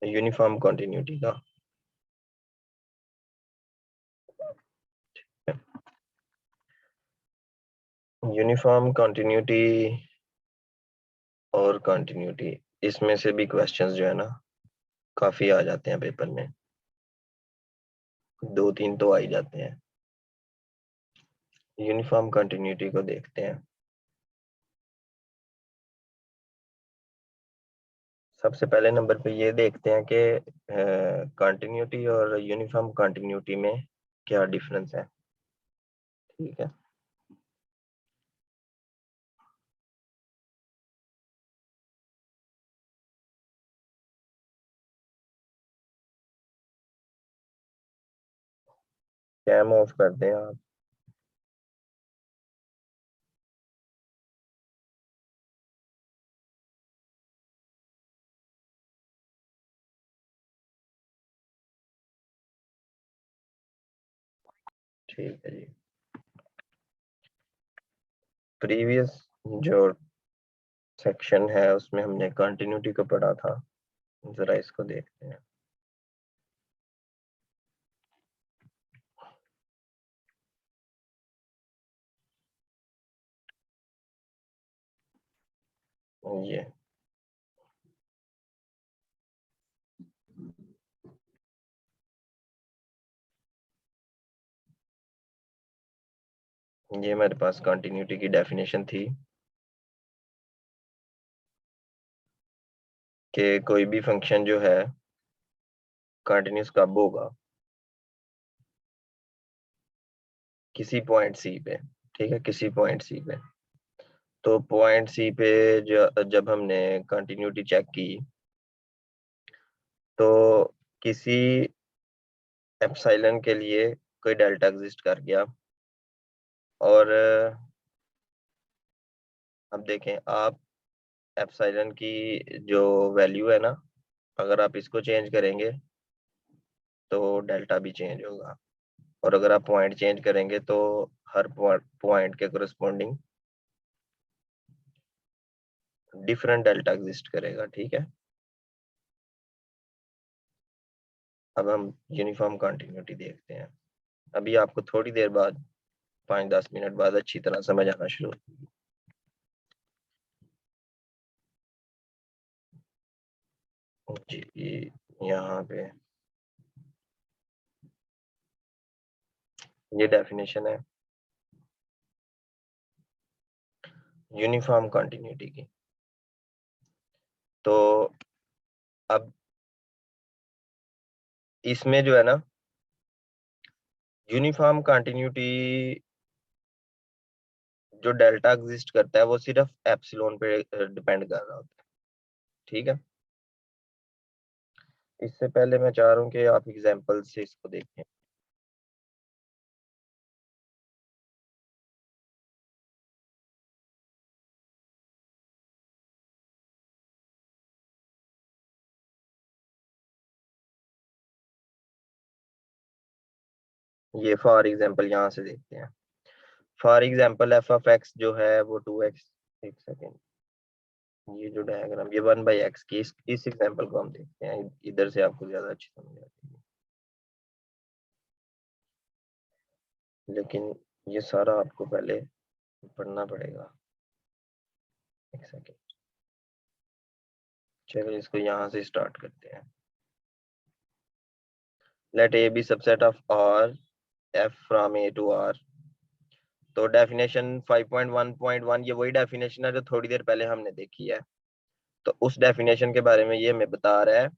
Uniform continuity का। Uniform continuity और continuity, इसमें से भी क्वेश्चंस जो है ना काफी आ जाते हैं पेपर में, 2-3 तो आ ही जाते हैं। यूनिफॉर्म कंटिन्यूटी को देखते हैं। सबसे पहले नंबर पे ये देखते हैं कि कंटिन्यूटी और यूनिफॉर्म कंटिन्यूटी में क्या डिफरेंस है। ठीक है, कैम ऑफ कर दें आप। ठीक है जी। प्रीवियस जो सेक्शन है उसमें हमने कंटिन्यूटी को पढ़ा था, जरा इसको देखते हैं। ये हमारे पास कंटिन्यूटी की डेफिनेशन थी कि कोई भी फंक्शन जो है कंटिन्यूस कब होगा, किसी पॉइंट सी पे। ठीक है, किसी पॉइंट सी पे। तो पॉइंट सी पे जब हमने कंटिन्यूटी चेक की तो किसी एप्सिलॉन के लिए कोई डेल्टा एग्जिस्ट कर गया। और अब देखें आप, एप्सिलॉन की जो वैल्यू है ना, अगर आप इसको चेंज करेंगे तो डेल्टा भी चेंज होगा, और अगर आप पॉइंट चेंज करेंगे तो हर पॉइंट के करस्पॉन्डिंग डिफरेंट डेल्टा एग्जिस्ट करेगा। ठीक है, अब हम यूनिफॉर्म कंटिन्यूटी देखते हैं। अभी आपको थोड़ी देर बाद, 5-10 मिनट बाद अच्छी तरह समझ आना शुरू। जी, यहाँ पे ये डेफिनेशन है यूनिफॉर्म कंटिन्यूटी की। तो अब इसमें जो है ना, यूनिफॉर्म कंटिन्यूटी जो डेल्टा एग्जिस्ट करता है वो सिर्फ एप्सिलॉन पे डिपेंड कर रहा होता है। ठीक है, इससे पहले मैं चाह रहा हूँ कि आप एग्जांपल से इसको देखें। ये फॉर एग्जांपल यहाँ से देखते हैं। For example F of x जो है वो 2x, एक सेकेंड, ये जो डायग्राम, ये 1/x की, इस एग्जांपल को हम देखते हैं, इधर से आपको ज्यादा अच्छी समझ आती है। लेकिन ये सारा आपको पहले पढ़ना पड़ेगा। एक सेकेंड, चलो इसको यहाँ से स्टार्ट करते हैं। Let A be subset of R, f from A to R. तो डेफिनेशन 5.1.1 ये वही डेफिनेशन है जो थोड़ी देर पहले हमने देखी है। तो उस डेफिनेशन के बारे में ये हमें बता रहा है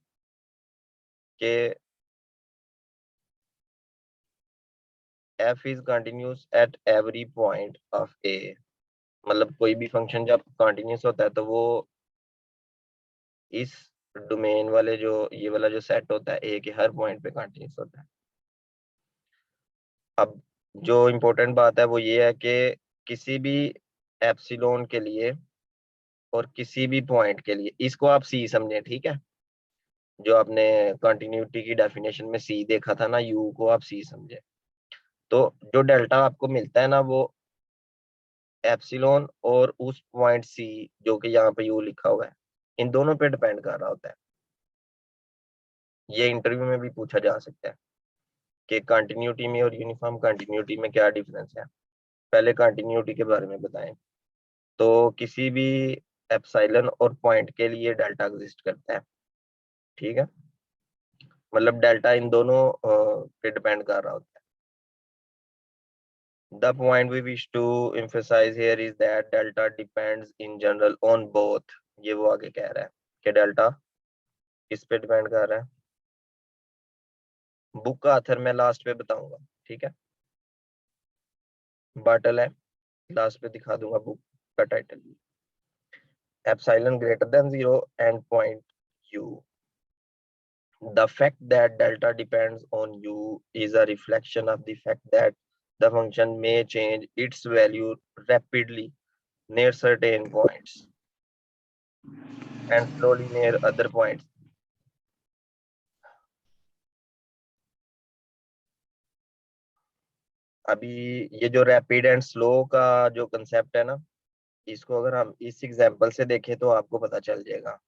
कि f is continuous at every point of a। मतलब कोई भी फंक्शन जब कंटिन्यूस होता है तो वो इस डोमेन वाले जो ये वाला जो सेट होता है a के हर पॉइंट पे कंटिन्यूस होता है। अब जो इम्पोर्टेंट बात है वो ये है कि किसी भी एप्सिलॉन के लिए और किसी भी पॉइंट के लिए, इसको आप सी समझें। ठीक है, जो आपने कंटिन्यूटी की डेफिनेशन में सी देखा था ना, यू को आप सी समझे। तो जो डेल्टा आपको मिलता है ना, वो एप्सिलॉन और उस पॉइंट सी जो कि यहाँ पे यू लिखा हुआ है, इन दोनों पे डिपेंड कर रहा होता है। ये इंटरव्यू में भी पूछा जा सकता है कि कंटिन्यूटी में और यूनिफॉर्म कंटिन्यूटी में क्या डिफरेंस है। पहले कंटिन्यूटी के बारे में बताएं। तो किसी भी एप्सिलॉन और पॉइंट के लिए डेल्टा एग्जिस्ट करता है, ठीक है, मतलब डेल्टा इन दोनों पे डिपेंड कर रहा होता है। The point we wish to emphasize here is that delta depends in general on both। ये वो आगे कह रहा है कि डेल्टा किस पे डिपेंड कर रहा है। बुक का आथर मैं लास्ट पे बताऊंगा, ठीक है, बाटल है, लास्ट पे दिखा दूंगा बुक का title. Epsilon greater than 0 and point u। The fact that delta depends on u is a reflection of the fact that the function may change its value rapidly near certain points and slowly near other points। अभी ये जो rapid and slow का जो concept है ना, इसको अगर हम इस एग्जांपल से देखें तो आपको पता चल जाएगा।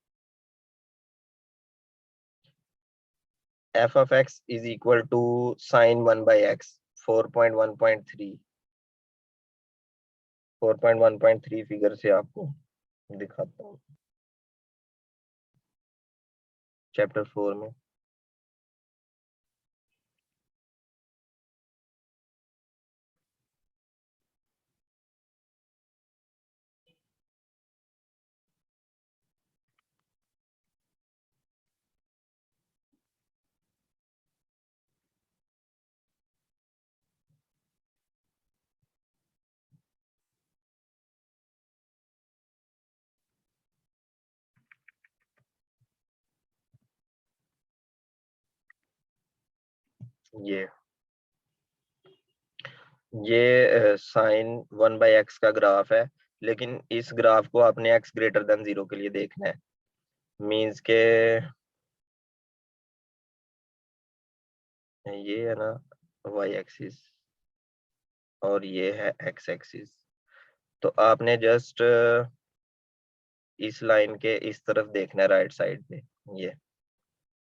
f of x is equal to sin 1 by x 4.1.3। 4.1.3 figure से आपको दिखाता हूँ चैप्टर 4 में। ये साइन 1 बाई एक्स का ग्राफ है, लेकिन इस ग्राफ को आपने x ग्रेटर देन 0 के लिए देखना है। मींस के ये है ना y एक्सिस और ये है x एक्सिस। तो आपने जस्ट इस लाइन के इस तरफ देखना है, राइट साइड पे। ये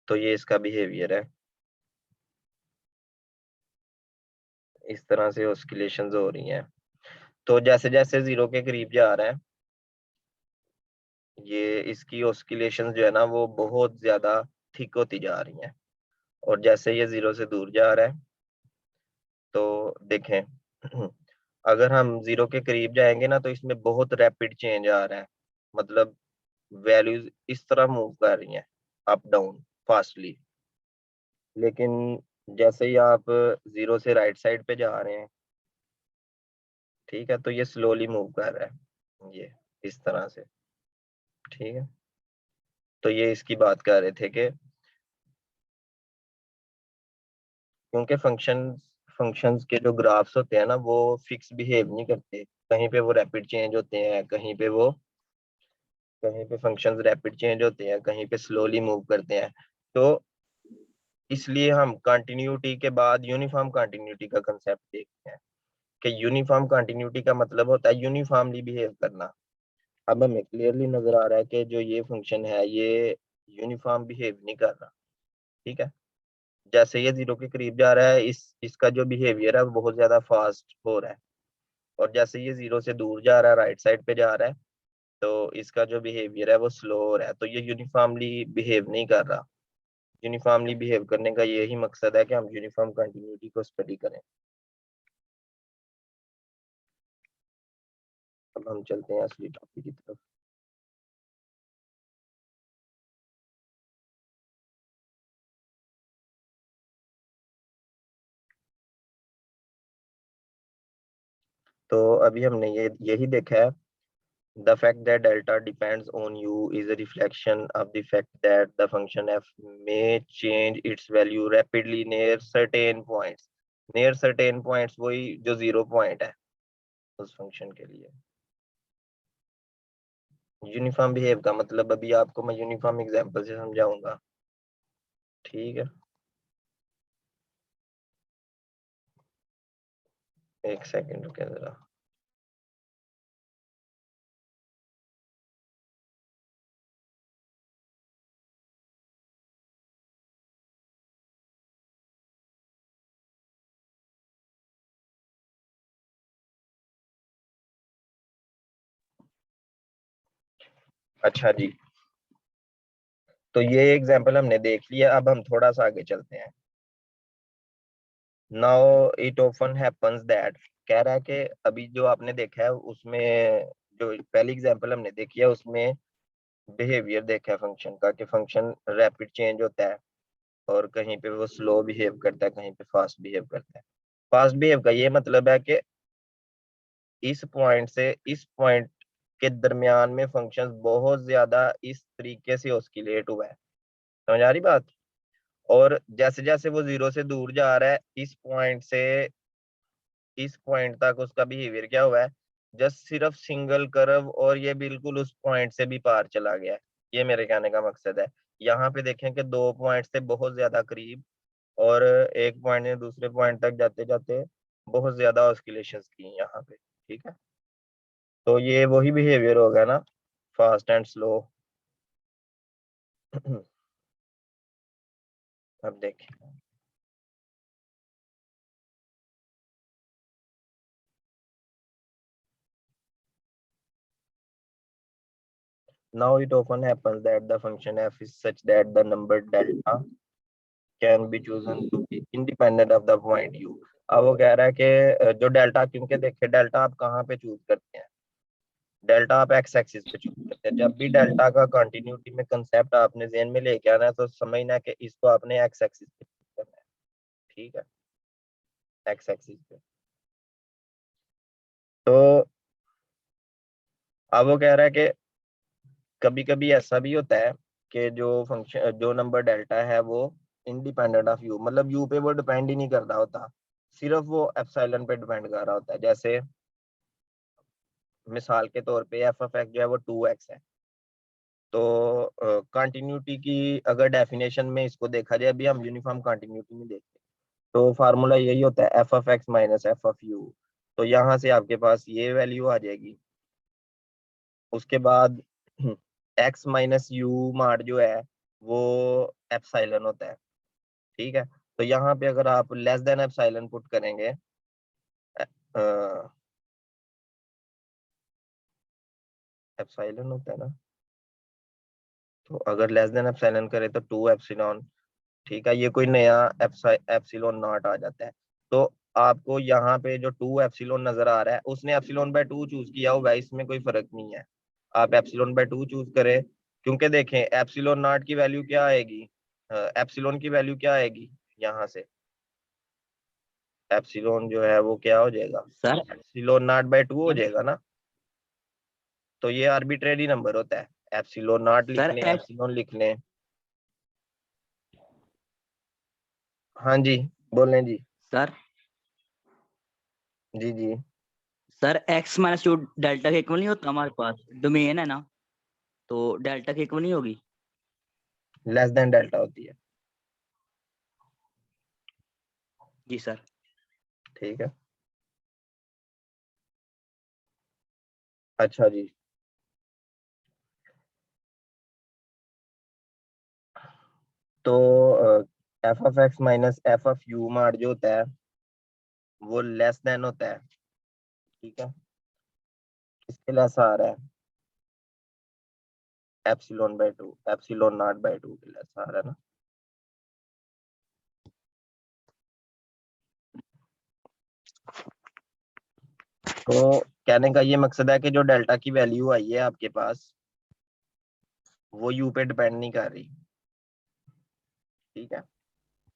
तो ये इसका बिहेवियर है, इस तरह से ऑस्किलेशंस हो रही हैं। तो जैसे जैसे 0 के करीब जा रहा है, ये इसकी ऑस्किलेशंस जो है ना वो बहुत ज्यादा थिक होती जा रही हैं। और जैसे ये 0 से दूर जा रहा है तो देखें अगर हम 0 के करीब जाएंगे ना तो इसमें बहुत रैपिड चेंज आ रहा है, मतलब वैल्यूज इस तरह मूव कर रही हैं, अप डाउन फास्टली। लेकिन जैसे ही आप 0 से राइट साइड पे जा रहे हैं, ठीक है, तो ये स्लोली मूव कर रहा है, ये इस तरह से, ठीक है। तो ये इसकी बात कर रहे थे कि क्योंकि फंक्शंस के जो ग्राफ्स होते हैं ना वो फिक्स बिहेव नहीं करते, कहीं पे वो रैपिड चेंज होते हैं, कहीं पे फंक्शंस रैपिड चेंज होते हैं, कहीं पे स्लोली मूव करते हैं। तो इसलिए हम कंटिन्यूटी के बाद यूनिफॉर्म कंटिन्यूटी का कंसेप्ट देखते हैं कि यूनिफॉर्म कंटिन्यूटी का मतलब होता है यूनिफॉर्मली बिहेव करना। अब हमें क्लियरली नजर आ रहा है कि जो ये फंक्शन है ये यूनिफॉर्म बिहेव नहीं कर रहा, ठीक है। जैसे ये 0 के करीब जा रहा है, इसका जो बिहेवियर है वो बहुत ज्यादा फास्ट हो रहा है। और जैसे ये 0 से दूर जा रहा है, राइट साइड पे जा रहा है, तो इसका जो बिहेवियर है वो स्लो हो रहा है। तो ये यूनिफॉर्मली बिहेव नहीं कर रहा। यूनिफॉर्मली बिहेव करने का यही मकसद है कि हम यूनिफॉर्म कंटिन्यूटी को स्टडी करें। अब हम चलते हैं असली टॉपिक की तरफ। तो अभी हमने ये यही देखा है। The fact that delta depends on u is a reflection of the fact that the function f may change its value rapidly near certain points। near certain points वही जो 0 पॉइंट है उस फंक्शन के लिए। यूनिफॉर्म बिहेव का मतलब अभी आपको मैं यूनिफॉर्म एग्जांपल से समझाऊंगा, ठीक है। एक सेकंड रुके जरा। अच्छा जी, तो ये एग्जांपल हमने देख लिया, अब हम थोड़ा सा आगे चलते हैं। Now it often happens that, कह रहा है कि अभी जो आपने देखा है उसमें, जो पहली एग्जांपल हमने देखी है उसमें बिहेवियर देखा है फंक्शन का, कि फंक्शन रैपिड चेंज होता है और कहीं पे वो स्लो बिहेव करता है, कहीं पे फास्ट बिहेव करता है। फास्ट बिहेव का ये मतलब है कि इस पॉइंट से इस पॉइंट के दरमियान में फंक्शन बहुत ज्यादा इस तरीके से ऑस्किलेट हुआ है। समझ आ रही बात? और जैसे जैसे वो जीरो से दूर जा रहा है, इस पॉइंट से इस पॉइंट तक उसका बिहेवियर क्या हुआ है, जस्ट सिर्फ सिंगल कर्व, और ये बिल्कुल उस पॉइंट से भी पार चला गया है। ये मेरे कहने का मकसद है। यहाँ पे देखें कि दो पॉइंट से बहुत ज्यादा करीब, और एक पॉइंट से दूसरे पॉइंट तक जाते जाते बहुत ज्यादा ऑस्किलेशंस की यहाँ पे। ठीक है, तो ये वही बिहेवियर हो गया ना, फास्ट एंड स्लो। अब देखें, now it often happens that the function f is such that the number delta can be chosen to be independent of the point u। अब वो कह रहा है कि जो डेल्टा, क्योंकि देखिए डेल्टा आप कहाँ पे चूज करते हैं, डेल्टा आप एक्स एक्सिस पे चूज करते हैं। जब भी डेल्टा का कंटिन्यूटी में कंसेप्ट आपने ज़हन में लेके आना है, तो समझना है कि इसको आपने एक्स एक्सिस पे चूज करना है। ठीक है, एक्स एक्सिस पे। तो अब वो कह रहा है कि कभी कभी ऐसा भी होता है कि जो फंक्शन, जो नंबर डेल्टा है वो इंडिपेंडेंट ऑफ यू, मतलब यू पे वो डिपेंड ही नहीं कर रहा होता, सिर्फ वो एप्सिलॉन पे डिपेंड कर रहा होता है। जैसे मिसाल के तौर पे एफ ऑफ एक्स जो है वो 2x है। तो कंटिन्यूटी की अगर डेफिनेशन में इसको देखा जाए, अभी हम यूनिफॉर्म कंटिन्यूटी में देखते हैं, तो फार्मूला यही होता है F of x minus F of you. तो यहाँ से आपके पास ये वैल्यू आ जाएगी। उसके बाद एक्स माइनस यू मार जो है वो एप्सिलॉन होता है। ठीक है, तो यहाँ पे अगर आप लेस देन एप्सिलॉन पुट करेंगे, एप्सिलॉन होता है ना, तो अगर लेस देन एप्सिलॉन करे तो 2 एप्सिलॉन। ठीक है, ये कोई नया एप्सिलॉन नॉट आ जाता है। तो आपको यहाँ पे जो 2 एप्सिलॉन नजर आ रहा है, उसने एप्सिलॉन बाय 2 चूज किया हुआ है, इसमें कोई फर्क नहीं है। आप एप्सिलॉन बाय 2 चूज करें, क्योंकि देखें एप्सिलॉन नॉट की वैल्यू क्या आएगी, एप्सिलॉन की वैल्यू क्या आएगी यहाँ से, एप्सिलॉन जो है वो क्या हो जाएगा, सर एप्सिलॉन नॉट बाय 2 हो जाएगा ना। तो ये आर्बिट्रेरी नंबर होता है, एप्सिलॉन नॉट लिख सर लें, एक्स एप्सिलॉन लिख लें। हाँ जी, बोलें जी। सर जी जी। Sir X minus two delta के इक्वल नहीं होता, हमारे पास डोमेन है ना, तो डेल्टा के इक्वल नहीं होगी। लेस देन डेल्टा होती है। जी सर। ठीक है, अच्छा जी। तो F of x minus F of you मार जो होता है वो लेस देन होता है। ठीक है, किसके लेस आ रहा है, epsilon by 2, epsilon naught by 2 के लेस आ रहा है ना। तो कहने का ये मकसद है कि जो डेल्टा की वैल्यू आई है आपके पास, वो यू पे डिपेंड नहीं कर रही। ठीक है,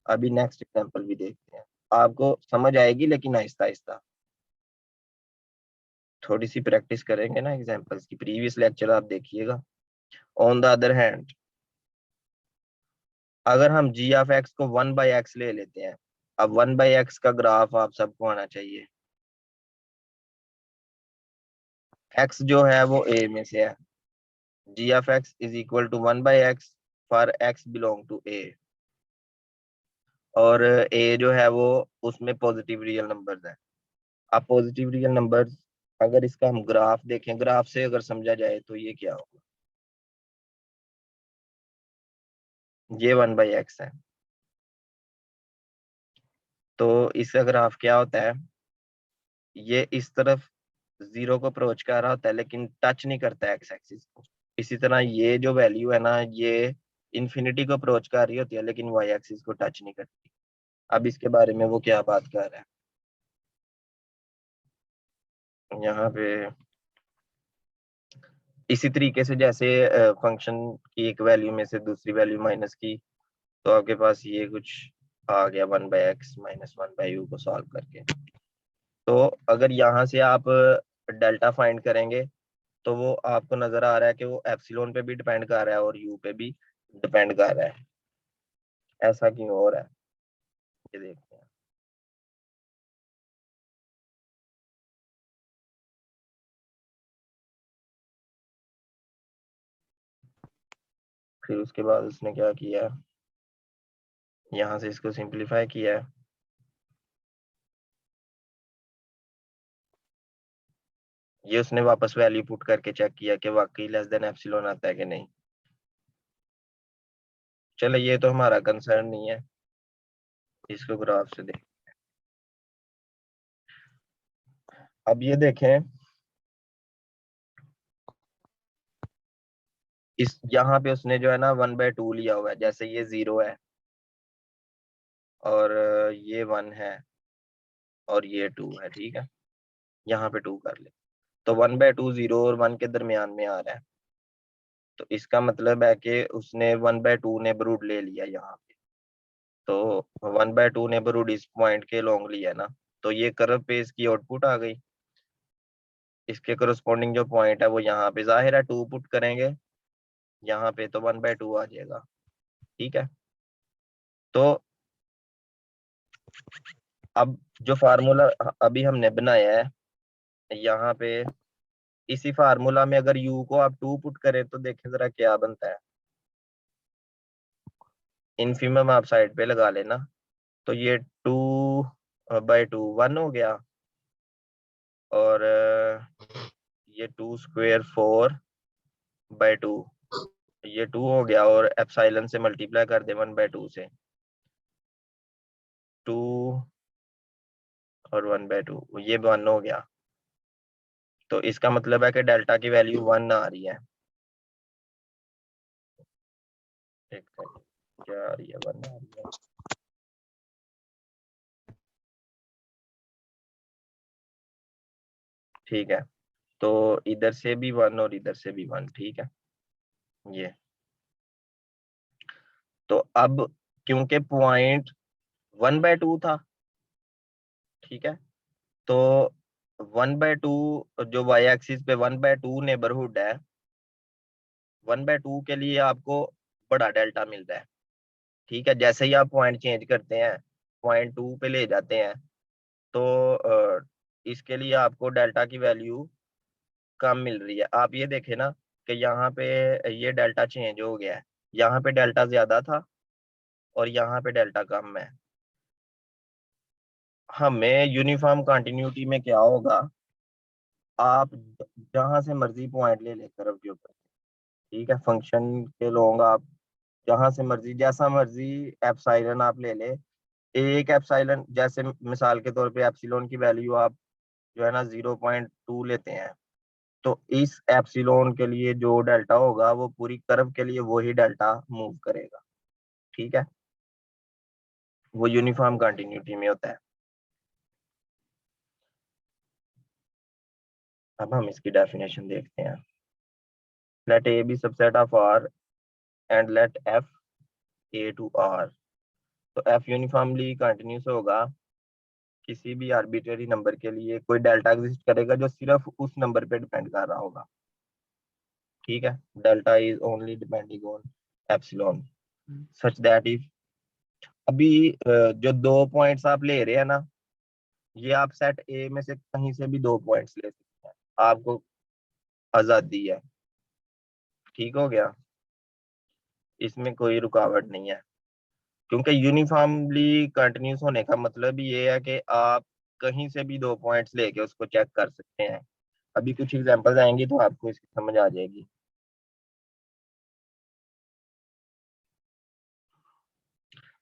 अभी नेक्स्ट एग्जांपल भी देखते हैं, आपको समझ आएगी लेकिन आहिस्ता आहिस्ता, थोड़ी सी प्रैक्टिस करेंगे ना एग्जांपल्स की। प्रीवियस लेक्चर आप देखिएगा। ऑन द अदर हैंड, अगर हम जी ऑफ एक्स को 1/x ले लेते हैं, अब 1/x का ग्राफ आप सबको आना चाहिए। x जो है वो a में से है, G of X is equal to 1/x for x belong to a, और a जो है वो उसमें पॉजिटिव रियल नंबर्स है। अब पॉजिटिव रियल नंबर्स, अगर इसका हम ग्राफ देखें, ग्राफ से अगर समझा जाए तो ये क्या होगा, ये 1/x है। तो इसका ग्राफ क्या होता है, ये इस तरफ जीरो को अप्रोच कर रहा होता है लेकिन टच नहीं करता एक्स एक्सिस को। इसी तरह ये जो वैल्यू है ना, ये इन्फिनिटी को अप्रोच कर रही होती है लेकिन वाई एक्सिस को टच नहीं करती। अब इसके बारे में वो क्या बात कर रहा है यहाँ पे, इसी तरीके से जैसे फंक्शन की एक वैल्यू में से दूसरी वैल्यू माइनस की, तो आपके पास ये कुछ आ गया 1/x माइनस 1/u को सॉल्व करके। तो अगर यहाँ से आप डेल्टा फाइंड करेंगे तो वो आपको नजर आ रहा है कि वो एप्सिलॉन पे भी डिपेंड कर रहा है और यू पे भी डिपेंड कर रहा है। ऐसा क्यों हो रहा है ये देखते हैं। फिर उसके बाद उसने क्या किया, यहाँ से इसको सिंप्लीफाई किया है। ये उसने वापस वैल्यू पुट करके चेक किया कि वाकई लेस देन एप्सिलॉन आता है कि नहीं। चलो ये तो हमारा कंसर्न नहीं है, इसको ग्राफ से देख। अब ये देखें, इस यहाँ पे उसने जो है ना 1/2 लिया हुआ है, जैसे ये 0 है और ये 1 है और ये 2 है, ठीक है। यहाँ पे 2 कर ले, तो 1/2 0 और 1 के दरमियान में आ रहा है। तो इसका मतलब है कि उसने 1/2 नेबरहुड ले लिया यहाँ पे। तो 1/2 नेबरहुड इस पॉइंट के लॉन्ग लिया ना, तो ये कर्व पे इसकी आउटपुट आ गई। इसके करस्पॉन्डिंग जो पॉइंट है वो यहाँ पे, जाहिर है 2 पुट करेंगे यहाँ पे तो 1/2 आ जाएगा, ठीक है। तो अब जो फार्मूला अभी हमने बनाया है यहाँ पे, इसी फार्मूला में अगर u को आप 2 पुट करें तो देखें जरा क्या बनता है। इनफिमम आप साइड पे लगा लेना, तो ये 2/2 1 हो गया और ये 2² 4/2, ये 2 हो गया और एप्सिलॉन से मल्टीप्लाई कर दे 1/2 से, 2 और 1/2, ये 1 हो गया। तो इसका मतलब है कि डेल्टा की वैल्यू 1 आ रही है। एक सेकंड, क्या आ रही है, 1 आ रही है, ठीक है। तो इधर से भी 1 और इधर से भी 1, ठीक है ये। तो अब क्योंकि पॉइंट 1/2 था, ठीक है, तो 1/2 जो वाई एक्सिस पे 1/2 नेबरहुड है, 1/2 के लिए आपको बड़ा डेल्टा मिल रहा है, ठीक है। जैसे ही आप पॉइंट चेंज करते हैं, पॉइंट 2 पे ले जाते हैं, तो इसके लिए आपको डेल्टा की वैल्यू कम मिल रही है। आप ये देखें ना कि यहाँ पे ये डेल्टा चेंज हो गया है, यहाँ पे डेल्टा ज्यादा था और यहाँ पे डेल्टा कम है। हमें यूनिफॉर्म कंटिन्यूटी में क्या होगा, आप जहां से मर्जी पॉइंट ले लेकर कर्व के ऊपर, ठीक है, फंक्शन के लोग आप जहां से मर्जी जैसा मर्जी एप्सिलॉन आप ले ले। एक एप्सिलॉन जैसे मिसाल के तौर पे एप्सिलॉन की वैल्यू आप जो है ना 0.2 लेते हैं, तो इस एप्सिलॉन के लिए जो डेल्टा होगा वो पूरी कर्व के लिए वही डेल्टा मूव करेगा, ठीक है। वो यूनिफॉर्म कंटिन्यूटी में होता है। अब हम इसकी डेफिनेशन देखते हैं। Let A be subset of R and let f A to R. तो एफ यूनिफॉर्मली कंटिन्यूस होगा किसी भी आर्बिट्रेरी नंबर के लिए, कोई डेल्टा एग्जिस्ट करेगा जो सिर्फ उस नंबर पे डिपेंड कर रहा होगा, ठीक है। Delta is only depending on epsilon such that if, अभी जो 2 पॉइंट्स आप ले रहे हैं ना, ये आप सेट ए में से कहीं से भी 2 पॉइंट्स ले सकते हैं, आपको आजादी है, ठीक हो गया, इसमें कोई रुकावट नहीं है। क्योंकि यूनिफॉर्मली कंटिन्यूस होने का मतलब ये है कि आप कहीं से भी 2 पॉइंट्स लेके उसको चेक कर सकते हैं। अभी कुछ एग्जांपल्स आएंगी तो आपको इसकी समझ आ जाएगी।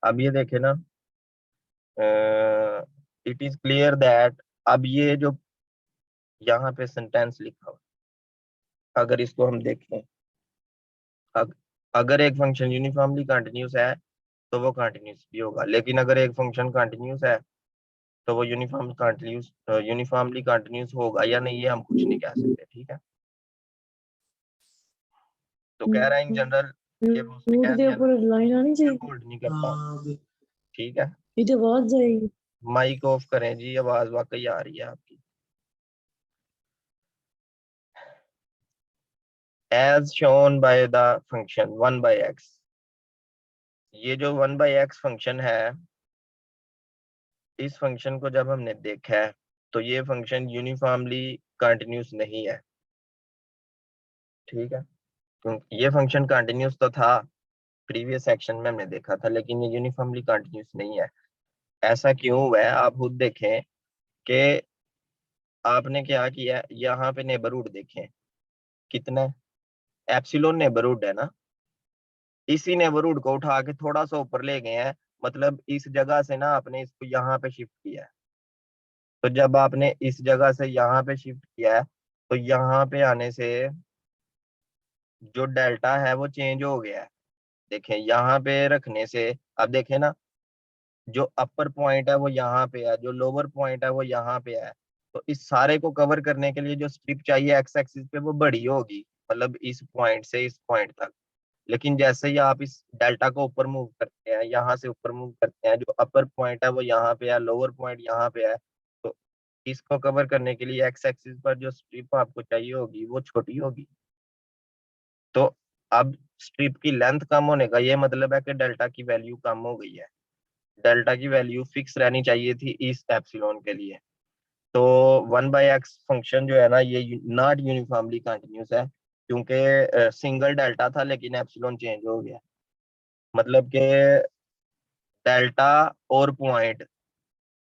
अब ये देखे ना, इट इज क्लियर दैट, अब ये जो यहाँ पे सेंटेंस लिखा हुआ, अगर इसको हम देखें अगर एक फंक्शन यूनिफॉर्मली कंटिन्यूस है तो वो कंटिन्यूस भी होगा, लेकिन अगर एक फंक्शन कंटिन्यूस है तो वो यूनिफॉर्मली कंटिन्यूस होगा या नहीं, ये हम कुछ नहीं कह सकते। ठीक है, तो कह रहा है इन जनरल ये उसने रूट कह के दिया ना, ऊपर लाइन आनी चाहिए। होल्ड नहीं करता। ठीक है, ये तो आवाज जाएगी। माइक ऑफ करें जी, आवाज वाकई आ रही है आपकी। As shown by the function 1/x, ये जो 1/x फंक्शन है, इस फंक्शन को जब हमने देखा है तो ये फंक्शन यूनिफॉर्मली कंटिन्यूस नहीं है। ठीक है, क्योंकि ये फंक्शन कंटिन्यूस तो था, प्रीवियस सेक्शन में हमने देखा था, लेकिन ये यूनिफॉर्मली कंटिन्यूस नहीं है। ऐसा क्यों हुआ है, आप खुद देखें कि आपने क्या किया, यहाँ पे नेबरहुड देखें कितना, एप्सिलॉन नेबरहुड है ना, इसी नेबरहुड को उठा के थोड़ा सा ऊपर ले गए हैं, मतलब इस जगह से ना आपने इसको यहाँ पे शिफ्ट किया है। तो जब आपने इस जगह से यहाँ पे शिफ्ट किया है तो यहाँ पे आने से जो डेल्टा है वो चेंज हो गया है। देखें यहाँ पे रखने से, अब देखें ना, जो अपर पॉइंट है वो यहाँ पे है, जो लोअर पॉइंट है वो यहाँ पे है। तो इस सारे को कवर करने के लिए जो स्ट्रिप चाहिए एक्स एक्सिस पे वो बड़ी होगी, मतलब इस पॉइंट से इस पॉइंट तक। लेकिन जैसे ही आप इस डेल्टा को ऊपर मूव करते हैं, यहाँ से ऊपर मूव करते हैं, जो अपर पॉइंट है वो यहाँ पे है, लोअर पॉइंट यहाँ पे है, तो इसको कवर करने के लिए एक्स एक्सिस पर जो स्ट्रिप आपको चाहिए होगी वो छोटी होगी। तो अब स्ट्रिप की लेंथ कम होने का ये मतलब है कि डेल्टा की वैल्यू कम हो गई है। डेल्टा की वैल्यू फिक्स रहनी चाहिए थी इस एप्सिलॉन के लिए। तो 1/x फंक्शन जो है ना, ये नॉट यूनिफॉर्मली कंटिन्यूस है, क्योंकि सिंगल डेल्टा था लेकिन एप्सिलॉन चेंज हो गया। मतलब कि डेल्टा और पॉइंट,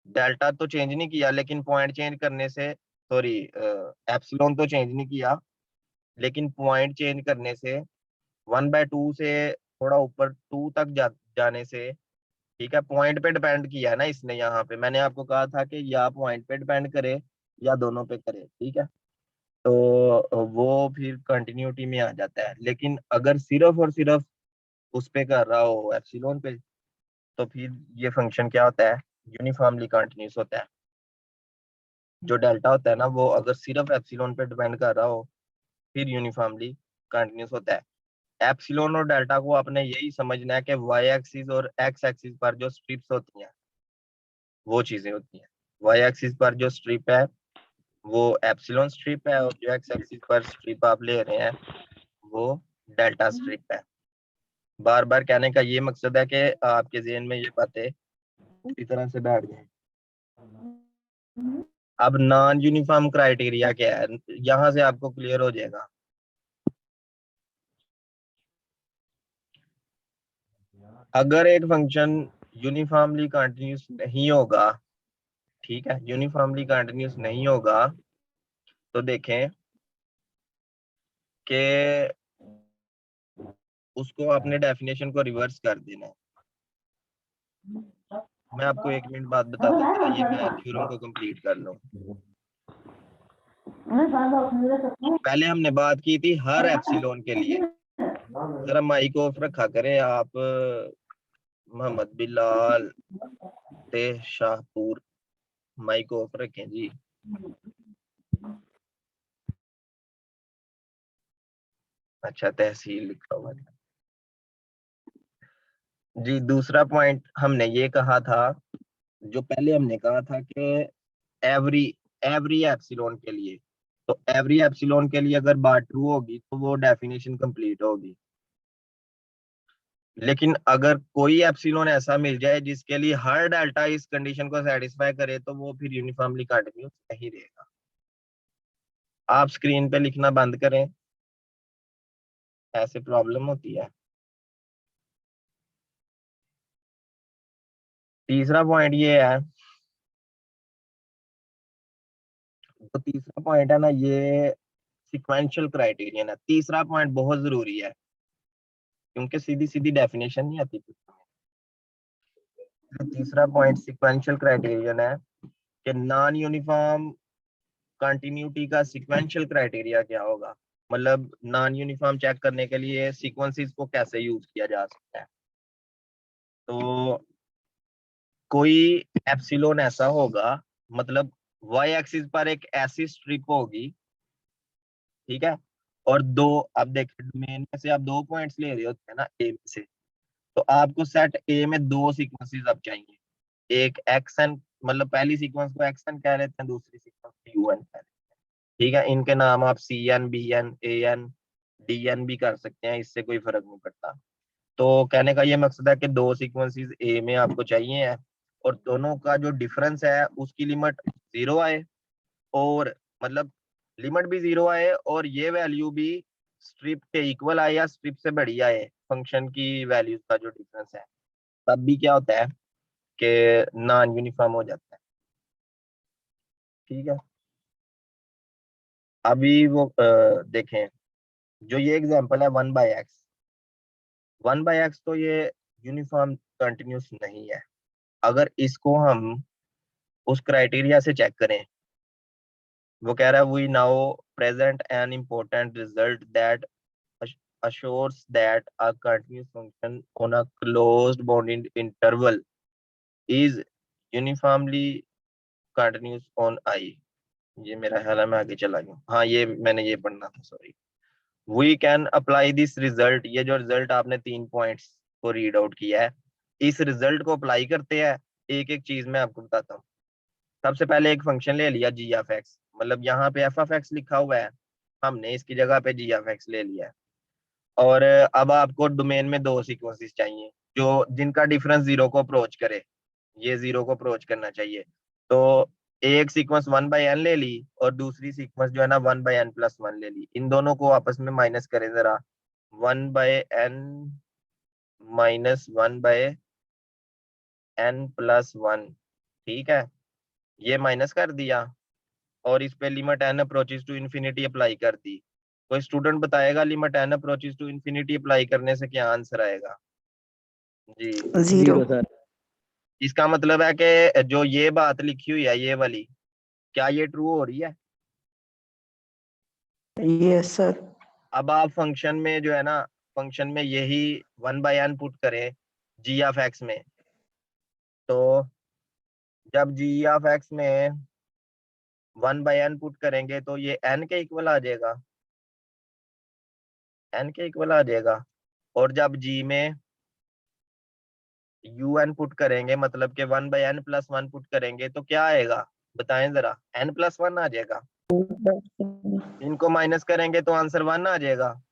डेल्टा तो चेंज नहीं किया लेकिन पॉइंट चेंज करने से, सॉरी, एप्सिलॉन तो चेंज नहीं किया लेकिन पॉइंट चेंज करने से 1/2 से थोड़ा ऊपर 2 तक जाने से, ठीक है, पॉइंट पे डिपेंड किया है ना इसने। यहाँ पे मैंने आपको कहा था कि या पॉइंट पे डिपेंड करे या दोनों पे करे। ठीक है, तो वो फिर कंटिन्यूटी में आ जाता है। लेकिन अगर सिर्फ और सिर्फ उस पे कर रहा हो एप्सिलॉन पे, तो फिर ये फंक्शन क्या होता है, यूनिफॉर्मली कंटिन्यूस होता है। जो डेल्टा होता है ना, वो अगर सिर्फ एप्सिलॉन पे डिपेंड कर रहा हो फिर यूनिफॉर्मली कंटिन्यूस होता है। एप्सिलॉन और डेल्टा को आपने यही समझना है कि वाई एक्सिस और एक्स एक्सिस पर जो स्ट्रिप्स होती हैं वो चीजें होती हैं। वाई एक्सिस पर जो स्ट्रिप है वो एप्सिलॉन स्ट्रिप है, और जो एक्स एक्सिस पर स्ट्रिप आप ले रहे हैं वो डेल्टा स्ट्रिप है। बार बार कहने का ये मकसद है कि आपके ज़हन में ये बातें पूरी तरह से बैठ जाए। अब नॉन यूनिफॉर्म क्राइटेरिया क्या है, यहाँ से आपको क्लियर हो जाएगा। अगर एक फंक्शन यूनिफॉर्मली कंटिन्यूस नहीं होगा, ठीक है, यूनिफॉर्मली कंटिन्यूस नहीं होगा, तो देखें कि उसको आपने डेफिनेशन को रिवर्स कर देना है। मैं आपको 1 मिनट बाद बताता हूँ, जरा ये मैं थ्योरम को कंप्लीट कर लूँ। पहले हमने बात की थी हर एप्सिलॉन के लिए। जरा माइक ऑफ रखा करें आप, मोहम्मद बिलाल ते शाहपुर, माइक ऑफ रखें जी। अच्छा, तहसील लिखा हुआ है जी। दूसरा पॉइंट हमने ये कहा था, जो पहले हमने कहा था कि एवरी एवरी एप्सिलॉन के लिए, तो एवरी एप्सिलॉन के लिए अगर बात ट्रू होगी तो वो डेफिनेशन कंप्लीट होगी। लेकिन अगर कोई एप्सिलॉन ऐसा मिल जाए जिसके लिए हर डेल्टा इस कंडीशन को सेटिस्फाई करे, तो वो फिर यूनिफॉर्मली कंटिन्यूस नहीं रहेगा। आप स्क्रीन पे लिखना बंद करें, ऐसे प्रॉब्लम होती है। तीसरा पॉइंट ये है, तो तीसरा पॉइंट है ना, ये सिक्वेंशियल क्राइटेरियन है। तीसरा पॉइंट बहुत जरूरी है क्योंकि सीधी सीधी डेफिनेशन नहीं आती। तीसरा पॉइंट सिक्वेंशियल क्राइटेरियन है कि नॉन यूनिफॉर्म कंटिन्यूटी का सिक्वेंशियल क्राइटेरिया क्या होगा। मतलब नॉन यूनिफॉर्म चेक करने के लिए सीक्वेंसेस को कैसे यूज किया जा सकता है। तो कोई एप्सिलॉन ऐसा होगा, मतलब वाई एक्सिस पर एक ऐसी स्ट्रिप होगी, ठीक है, और दो, अब देखिए डोमेन में से आप 2 पॉइंट्स ले रहे होते हैं ना ए में से, तो आपको सेट ए में 2 सीक्वेंसेस अब चाहिए। एक एक्स एन, मतलब पहली सीक्वेंस को एक्स एन कह लेते हैं, दूसरी सीक्वेंस को यू एन कह लेते हैं, ठीक है। इनके नाम आप C N, B N, A N, D N भी कर सकते हैं, इससे कोई फर्क नहीं पड़ता। तो कहने का ये मकसद है कि 2 सीक्वेंसेस ए में आपको चाहिए है, और दोनों का जो डिफरेंस है उसकी लिमिट 0 आए, और मतलब लिमिट भी 0 आए, और ये वैल्यू भी स्ट्रिप के इक्वल आए या स्ट्रिप से बड़ी आए, फंक्शन की वैल्यूज का जो डिफरेंस है, तब भी क्या होता है कि नॉन यूनिफॉर्म हो जाता है, ठीक है। अभी वो देखें, जो ये एग्जांपल है 1/x, 1/x, तो ये यूनिफॉर्म कंटिन्यूस नहीं है। अगर इसको हम उस क्राइटेरिया से चेक करें, वो कह रहा है we now present an important result that assures that a continuous function on a closed bounded interval is uniformly continuous on I। ये मेरा ख्याल है मैं आगे चला गया, हाँ ये मैंने ये पढ़ना था, sorry. We can apply this result, ये जो रिजल्ट आपने 3 पॉइंट्स को रीड आउट किया है, इस रिजल्ट को अप्लाई करते हैं। एक एक चीज मैं आपको बताता हूँ। सबसे पहले एक फंक्शन ले लिया जी एफ एक्स, मतलब यहाँ पे एफ ऑफ एक्स लिखा हुआ है, हमने इसकी जगह पे जी एफ एक्स ले लिया है। और अब आपको डोमेन में 2 सीक्वेंसेस चाहिए जो जिनका डिफरेंस 0 को अप्रोच करे, ये 0 को अप्रोच करना चाहिए। तो एक सीक्वेंस 1/n ले ली, और दूसरी सीक्वेंस जो है ना 1/n+1 ले ली। इन दोनों को आपस में माइनस करें जरा, 1/n -1/n+1, ठीक है, ये माइनस कर दिया, और इस पे limit n approaches to infinity apply कर दी। कोई स्टूडेंट बताएगा limit n approaches to infinity apply करने से क्या आंसर आएगा? जी, 0 सर। इसका मतलब है कि जो ये बात लिखी हुई है ये वाली, क्या ये ट्रू हो रही है? Yes sir. अब आप फंक्शन में जो है ना, फंक्शन में यही 1/n पुट करें जी ऑफ एक्स में, तो जब जी ऑफ एक्स में 1/n पुट करेंगे तो ये n के इक्वल आ जाएगा, n के इक्वल आ जाएगा। और जब g में un पुट करेंगे, मतलब कि 1/n+1 पुट करेंगे, तो क्या आएगा बताएं जरा? n+1 आ जाएगा। इनको माइनस करेंगे तो आंसर 1 आ जाएगा।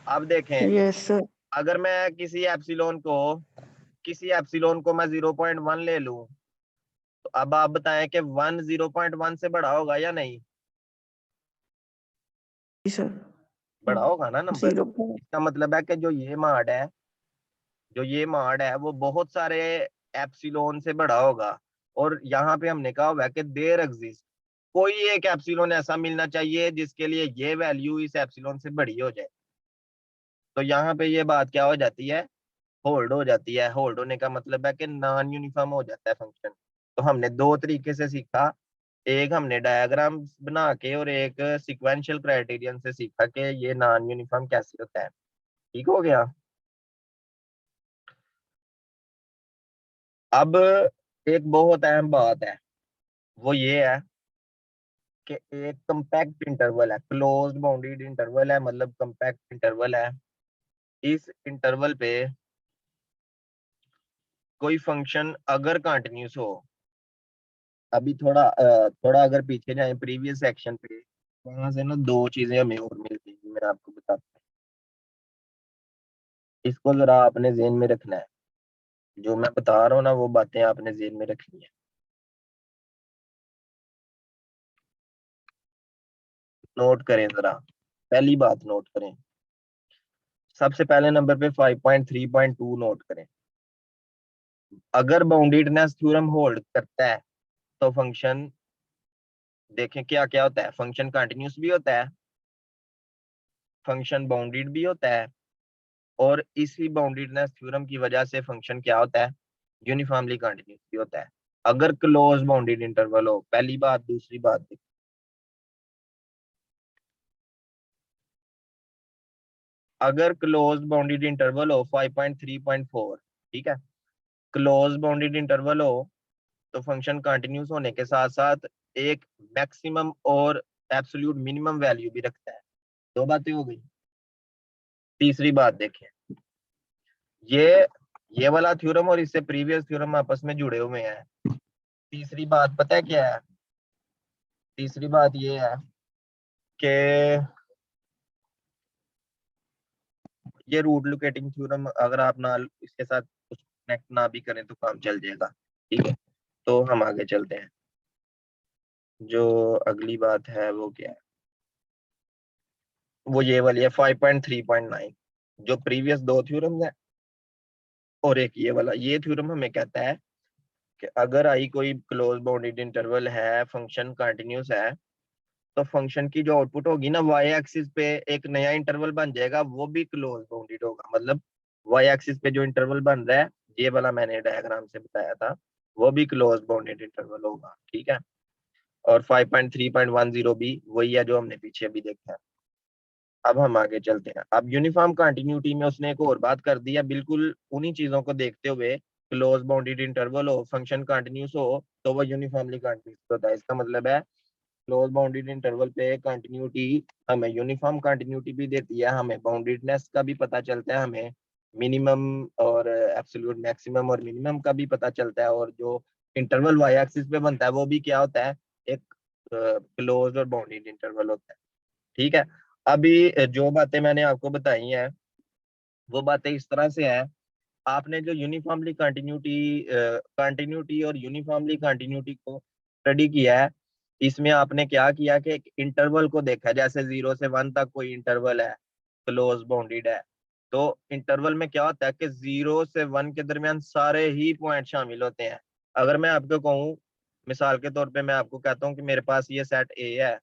अब देखें, यस सर। अगर मैं किसी एप्सिलॉन को मैं 0.1 ले लूं, तो अब आप बताएं कि 1 0.1 से बड़ा होगा या नहीं? सर बड़ा होगा ना नंबर। 0 इसका मतलब है कि जो ये माड है वो बहुत सारे एप्सिलॉन से बड़ा होगा। और यहाँ पे हमने कहा हुआ है कि देयर एग्जिस्ट, कोई एक एप्सिलॉन ऐसा मिलना चाहिए जिसके लिए ये वैल्यू इस एप्सिलॉन से बड़ी हो जाए। तो यहाँ पे ये बात क्या हो जाती है? होल्ड हो जाती है। होल्ड होने का मतलब है कि नॉन यूनिफॉर्म हो जाता है फंक्शन। तो हमने 2 तरीके से सीखा, एक हमने डायग्राम बना के, और एक सिक्वेंशियल क्राइटेरियन से सीखा कि ये नॉन यूनिफॉर्म कैसे होता है। ठीक हो गया। अब एक बहुत अहम बात है, वो ये है कि एक कंपैक्ट इंटरवल है, क्लोज्ड बाउंडेड इंटरवल है, मतलब कंपैक्ट इंटरवल है। इस इंटरवल पे कोई फंक्शन अगर कंटिन्यूस हो, अभी थोड़ा अगर पीछे जाए प्रीवियस सेक्शन पे, वहां से ना 2 चीजें हमें और मिलती हैं, मैं आपको बताता हूँ। इसको जरा आपने जेहन में रखना है, जो मैं बता रहा हूँ ना वो बातें आपने जेहन में रखनी है। नोट करें जरा, पहली बात नोट करें, सबसे पहले नंबर पे 5.3.2 नोट करें। अगर बाउंडेडनेस थ्योरम होल्ड करता है तो फंक्शन, देखें क्या क्या होता है, फंक्शन कंटिन्यूस भी होता है, फंक्शन बाउंडेड भी होता है, और इसी बाउंडेडनेस थ्योरम की वजह से फंक्शन क्या होता है? यूनिफॉर्मली कंटिन्यूस भी होता है, अगर क्लोज बाउंडेड इंटरवल हो। पहली बात। दूसरी बात, अगर क्लोज बाउंडेड इंटरवल हो 5.3.4, ठीक है, क्लोज बाउंडेड इंटरवल हो तो फंक्शन कंटिन्यूस होने के साथ साथ एक मैक्सिमम और एब्सोल्यूट मिनिमम वैल्यू भी रखता है। दो बातें हो गई। तीसरी बात देखें, ये वाला थ्योरम और इससे प्रीवियस थ्योरम आपस में जुड़े हुए हैं। तीसरी बात पता है क्या है? तीसरी बात ये है कि ये रूट लोकेटिंग थ्योरम अगर आप ना इसके साथ कुछ कनेक्ट ना भी करें तो काम चल जाएगा। ठीक है, तो हम आगे चलते हैं। जो अगली बात है वो क्या है? वो ये वाली है 5.3.9, जो प्रीवियस दो थ्योरम्स है और एक ये वाला। ये थ्योरम हमें कहता है कि अगर आई कोई क्लोज बाउंडेड इंटरवल है, फंक्शन कंटिन्यूस है, तो फंक्शन की जो आउटपुट होगी ना, वाई एक्सिस पे एक नया इंटरवल बन जाएगा, वो भी क्लोज बाउंडेड होगा। मतलब वाई एक्सिस पे जो इंटरवल बन रहा है, ये वाला मैंने डायग्राम से बताया था, वो भी क्लोज बाउंडेड इंटरवल होगा। ठीक है, और 5.3.10 भी वही है जो हमने पीछे भी देखा है। अब हम आगे चलते हैं। अब यूनिफॉर्म कंटिन्यूटी में उसने एक और बात कर दी है, बिल्कुल उन्हीं चीजों को देखते हुए, क्लोज बाउंडेड इंटरवल हो, फंक्शन कंटिन्यूस हो, तो वो यूनिफॉर्मली कंटिन्यूस होता है। इसका मतलब है क्लोज बाउंडेड इंटरवल पे कंटिन्यूटी हमें यूनिफॉर्म कंटिन्यूटी भी देती है, हमें बाउंडेडनेस का भी पता चलता है, हमें मिनिमम और एब्सोल्यूट मैक्सिमम और मिनिमम का भी पता चलता है, और जो इंटरवल वाई एक्सिस पे बनता है वो भी क्या होता है? एक क्लोज और बाउंडेड इंटरवल होता है। ठीक है, अभी जो बातें मैंने आपको बताई हैं वो बातें इस तरह से है। आपने जो यूनिफॉर्मली कंटिन्यूटी और यूनिफॉर्मली कंटिन्यूटी को स्टडी किया है, इसमें आपने क्या किया कि एक इंटरवल को देखा, जैसे 0 से 1 तक कोई इंटरवल है, क्लोज बाउंडेड है, तो इंटरवल में क्या होता है कि 0 से 1 के दरमियान सारे ही पॉइंट शामिल होते हैं। अगर मैं आपको कहूँ, मिसाल के तौर पे मैं आपको कहता हूँ कि मेरे पास ये सेट ए है,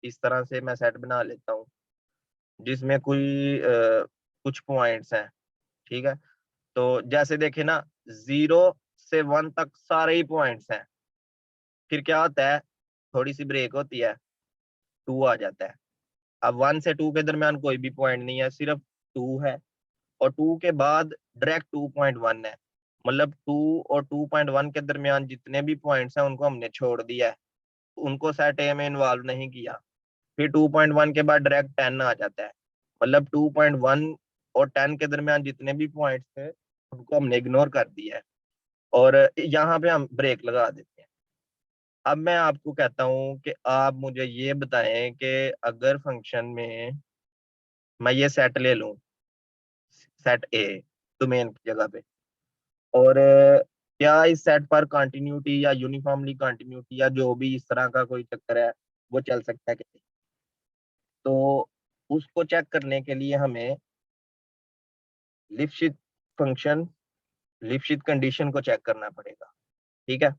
इस तरह से मैं सेट बना लेता हूँ जिसमें कोई कुछ पॉइंट्स हैं। ठीक है, तो जैसे देखे ना, 0 से 1 तक सारे ही पॉइंट्स हैं, फिर क्या होता है? थोड़ी सी ब्रेक होती है, 2 आ जाता है। अब 1 से 2 के दरमियान कोई भी पॉइंट नहीं है, सिर्फ 2 है, और 2 के बाद डायरेक्ट 2.1 है। मतलब 2 और 2.1 के दरमियान जितने भी पॉइंट्स हैं उनको हमने छोड़ दिया है, उनको सेट ए में इन्वॉल्व नहीं किया। फिर 2.1 के बाद डायरेक्ट 10 आ जाता है। मतलब 2.1 और 10 के दरमियान जितने भी पॉइंट्स थे उनको हमने इग्नोर कर दिया है, और यहाँ पे हम ब्रेक लगा देते हैं। अब मैं आपको कहता हूँ कि आप मुझे ये बताएं कि अगर फंक्शन में मैं ये सेट ले लूं, सेट ए डोमेन की जगह पे, और क्या इस सेट पर कंटिन्यूटी या यूनिफॉर्मली कंटिन्यूटी या जो भी इस तरह का कोई चक्कर है वो चल सकता है कि नहीं? तो उसको चेक करने के लिए हमें लिप्शित फंक्शन, लिप्शित कंडीशन को चेक करना पड़ेगा। ठीक है,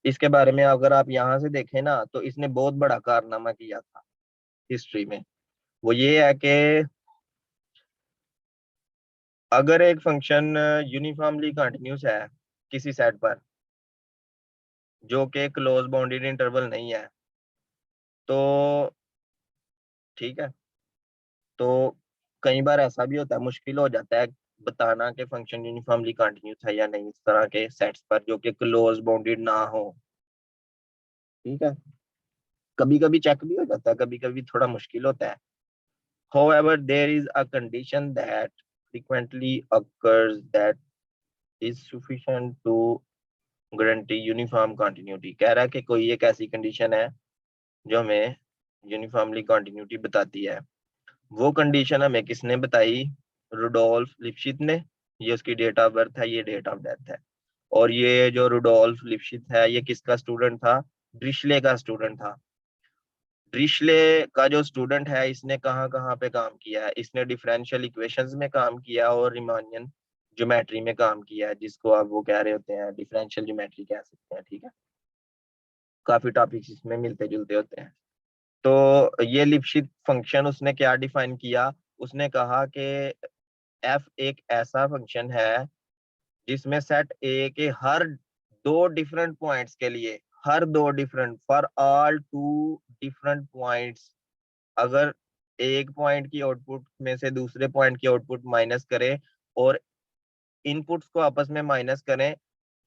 इसके बारे में अगर आप यहाँ से देखें ना, तो इसने बहुत बड़ा कारनामा किया था हिस्ट्री में। वो ये है कि अगर एक फंक्शन यूनिफॉर्मली कंटिन्यूस है किसी सेट पर जो कि क्लोज बाउंडेड इंटरवल नहीं है, तो ठीक है, तो कई बार ऐसा भी होता है, मुश्किल हो जाता है बताना कि फंक्शन यूनिफॉर्मली कंटिन्यूस है या नहीं इस तरह के सेट्स पर जो कि क्लोज बाउंडेड ना हो। ठीक है, कभी कभी चेक भी हो जाता है, कभी कभी थोड़ा मुश्किल होता है। However, there is a condition that frequently occurs that is sufficient to guarantee uniform continuity। कह रहा है कि कोई एक ऐसी कंडीशन है जो हमें यूनिफॉर्मली कंटिन्यूटी बताती है। वो कंडीशन हमें किसने बताई? रुडोल्फ लिप्शित ने। ये उसकी डेट ऑफ बर्थ है, ये डेट ऑफ डेथ है। और ये जो रुडोल्फ लिप्शित है ये किसका स्टूडेंट था? ड्रिशले का स्टूडेंट था। ड्रिशले का जो स्टूडेंट है इसने कहाँ कहाँ पे काम किया है? इसने डिफरेंशियल इक्वेशंस में काम किया और रिमानियन ज्योमेट्री में काम किया है, जिसको आप वो कह रहे होते हैं डिफरेंशियल ज्योमेट्री कह सकते हैं। ठीक है, काफी टॉपिक्स इसमें मिलते जुलते होते हैं। तो ये लिप्शित फंक्शन उसने क्या डिफाइन किया? उसने कहा कि एफ एक ऐसा फंक्शन है जिसमें सेट ए के हर दो डिफरेंट पॉइंट्स के लिए, हर दो different, for all two different points, अगर एक पॉइंट की आउटपुट में से दूसरे पॉइंट की आउटपुट माइनस करें और इनपुट्स को आपस में माइनस करें,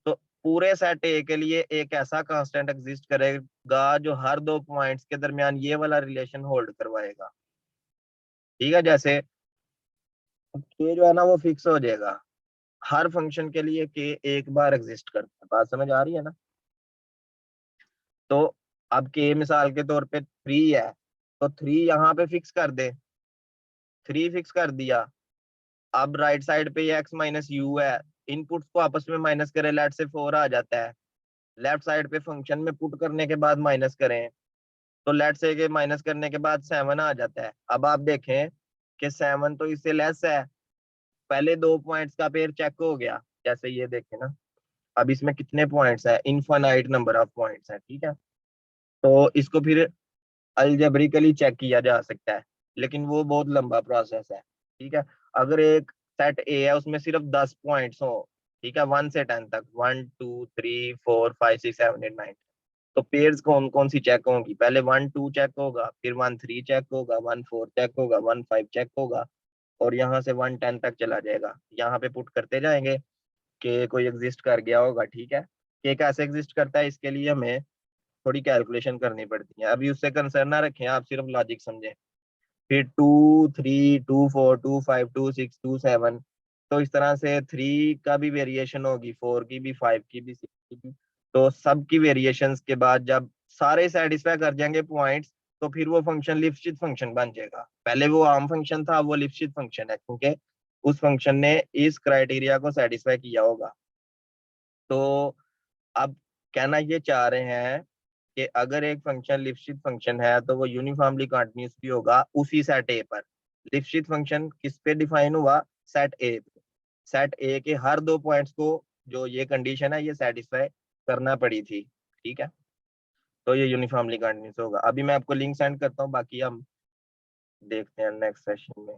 तो पूरे सेट ए के लिए एक ऐसा कांस्टेंट एग्जिस्ट करेगा जो हर दो पॉइंट्स के दरमियान ये वाला रिलेशन होल्ड करवाएगा। ठीक है, जैसे के जो है ना वो फिक्स हो जाएगा, हर फंक्शन के लिए के एक बार एग्जिस्ट करता है। बात समझ आ रही है ना? तो अब के मिसाल के तौर पे 3 है, तो 3 यहाँ पे फिक्स कर दे, 3 फिक्स कर दिया। अब राइट साइड पे ये x माइनस यू है, इनपुट्स को आपस में माइनस करें, लेट से 4 आ जाता है। लेफ्ट साइड पे फंक्शन में पुट करने के बाद माइनस करें, तो लेट से के माइनस करने के बाद 7 आ जाता है। अब आप देखें कि 7 तो इससे लेस है, पहले दो पॉइंट्स का पेयर चेक हो गया। जैसे ये देखें ना, अब इसमें कितने पॉइंट्स है, इनफाइनाइट नंबर ऑफ पॉइंट्स है। ठीक है, तो इसको फिर अलजेब्रिकली चेक किया जा सकता है, लेकिन वो बहुत लंबा प्रोसेस है। ठीक है, अगर एक सेट ए है उसमें सिर्फ 10 पॉइंट्स हो, ठीक है, 1 से 10 तक, 1 2 3 4 5 6 7 8 9, तो पेयर्स कौन कौन सी चेक होंगी? पहले 1 2 चेक होगा, फिर 1 3 चेक होगा, 1 4 चेक होगा, 1 5 चेक होगा, और यहाँ से 1 10 तक चला जाएगा। यहाँ पे पुट करते जाएंगे कि कोई एग्जिस्ट कर गया होगा। ठीक है, कि कैसे एग्जिस्ट करता है इसके लिए हमें थोड़ी कैलकुलेशन करनी पड़ती है। अभी उससे कंसर्न ना रखें, आप सिर्फ लॉजिक समझें। फिर 2 3 2 4 2 5 2 6 2 7, तो इस तरह से 3 का भी वेरिएशन होगी, 4 की भी, 5 की भी, 6 की भी। तो सब की वेरिएशंस के बाद जब सारे सेटिस्फाई कर जाएंगे पॉइंट्स, तो फिर वो फंक्शन लिफ्शित फंक्शन बन जाएगा। पहले वो आम फंक्शन था, वो लिफ्शित फंक्शन है, क्योंकि उस फंक्शन ने इस क्राइटेरिया को सेटिस्फाई किया होगा। तो अब कहना ये चाह रहे हैं कि अगर एक फंक्शन लिफ्शित फंक्शन है तो वो यूनिफॉर्मली कंटीन्यूअस भी होगा उसी सेट ए पर। लिफ्शित फंक्शन किस पे डिफाइन हुआ? सेट ए पे। सेट ए के हर दो पॉइंट्स को जो ये कंडीशन है ये सेटिस्फाई करना पड़ी थी। ठीक है, तो ये यूनिफॉर्मली कंटीन्यूअस होगा। अभी मैं आपको लिंक सेंड करता हूँ, बाकी हम देखते हैं नेक्स्ट सेशन में।